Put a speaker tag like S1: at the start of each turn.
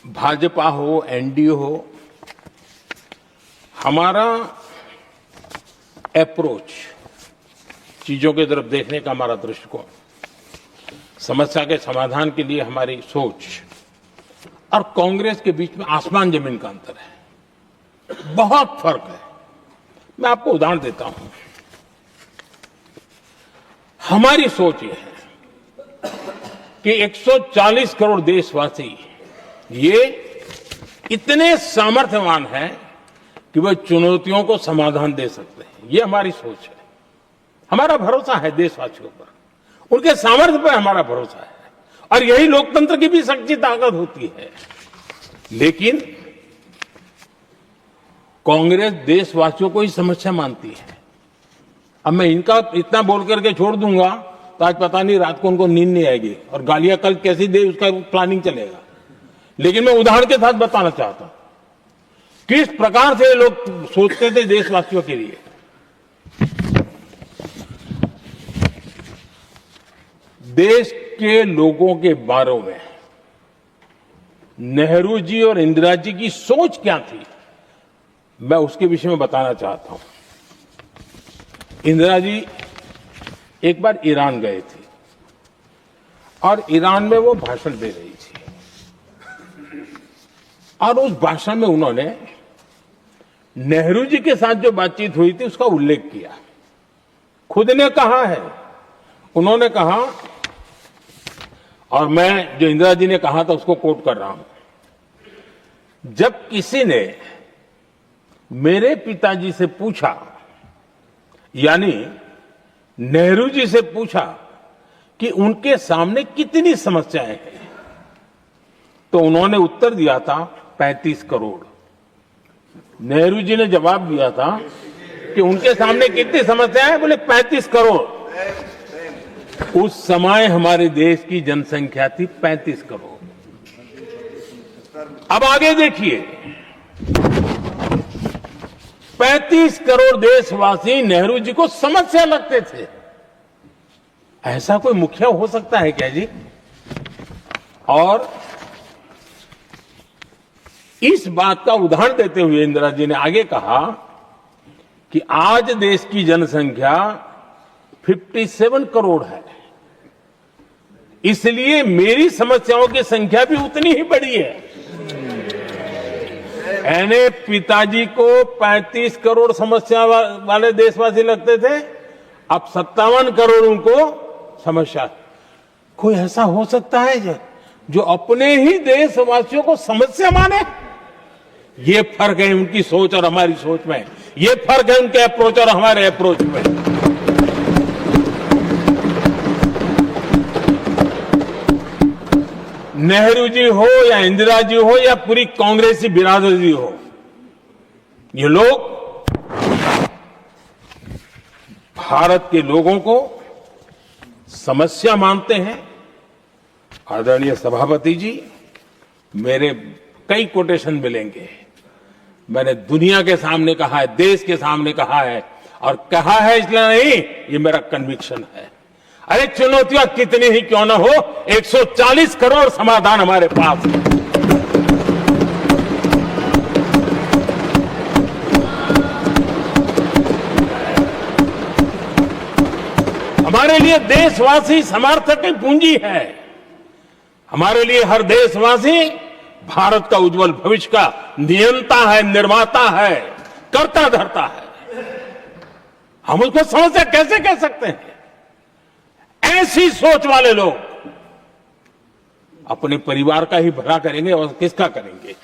S1: भाजपा हो, एनडीए हो, हमारा अप्रोच, चीजों की तरफ देखने का हमारा दृष्टिकोण, समस्या के समाधान के लिए हमारी सोच और कांग्रेस के बीच में आसमान जमीन का अंतर है, बहुत फर्क है। मैं आपको उदाहरण देता हूं। हमारी सोच यह है कि 140 करोड़ देशवासी ये इतने सामर्थ्यवान हैं कि वे चुनौतियों को समाधान दे सकते हैं। ये हमारी सोच है, हमारा भरोसा है देशवासियों पर, उनके सामर्थ्य पर हमारा भरोसा है, और यही लोकतंत्र की भी सच्ची ताकत होती है। लेकिन कांग्रेस देशवासियों को ही समस्या मानती है। अब मैं इनका इतना बोल करके छोड़ दूंगा तो आज पता नहीं रात को उनको नींद नहीं आएगी और गालियां कल कैसी दे उसका प्लानिंग चलेगा। लेकिन मैं उदाहरण के साथ बताना चाहता हूं किस प्रकार से लोग सोचते थे देशवासियों के लिए। देश के लोगों के बारे में नेहरू जी और इंदिरा जी की सोच क्या थी, मैं उसके विषय में बताना चाहता हूं। इंदिरा जी एक बार ईरान गए थे और ईरान में वो भाषण दे रही थी, और उस भाषण में उन्होंने नेहरू जी के साथ जो बातचीत हुई थी उसका उल्लेख किया। खुद ने कहा है, उन्होंने कहा, और मैं जो इंदिरा जी ने कहा था उसको कोट कर रहा हूं, जब किसी ने मेरे पिताजी से पूछा, यानी नेहरू जी से पूछा कि उनके सामने कितनी समस्याएं हैं, तो उन्होंने उत्तर दिया था 35 करोड़। नेहरू जी ने जवाब दिया था कि उनके सामने कितनी समस्याएं हैं, बोले 35 करोड़। उस समय हमारे देश की जनसंख्या थी 35 करोड़। अब आगे देखिए, 35 करोड़ देशवासी नेहरू जी को समस्या लगते थे। ऐसा कोई मुखिया हो सकता है क्या जी? और इस बात का उदाहरण देते हुए इंदिरा जी ने आगे कहा कि आज देश की जनसंख्या 57 करोड़ है, इसलिए मेरी समस्याओं की संख्या भी उतनी ही बड़ी है। यानी पिताजी को 35 करोड़ समस्या वाले देशवासी लगते थे, अब 57 करोड़ उनको समस्या। कोई ऐसा हो सकता है जो अपने ही देशवासियों को समस्या माने? ये फर्क है उनकी सोच और हमारी सोच में, ये फर्क है उनके अप्रोच और हमारे अप्रोच में। नेहरू जी हो या इंदिरा जी हो या पूरी कांग्रेसी बिरादरी हो, ये लोग भारत के लोगों को समस्या मानते हैं। आदरणीय सभापति जी, मेरे कई कोटेशन मिलेंगे। मैंने दुनिया के सामने कहा है, देश के सामने कहा है, और कहा है इसलिए नहीं, ये मेरा कन्विक्शन है। अरे चुनौतियां कितनी ही क्यों ना हो, 140 करोड़ समाधान हमारे पास है। हमारे लिए देशवासी समर्थक की पूंजी है। हमारे लिए हर देशवासी भारत का उज्जवल भविष्य का नियंता है, निर्माता है, कर्ता धर्ता है। हम उसको समस्या कैसे कह सकते हैं? ऐसी सोच वाले लोग अपने परिवार का ही भला करेंगे और किसका करेंगे?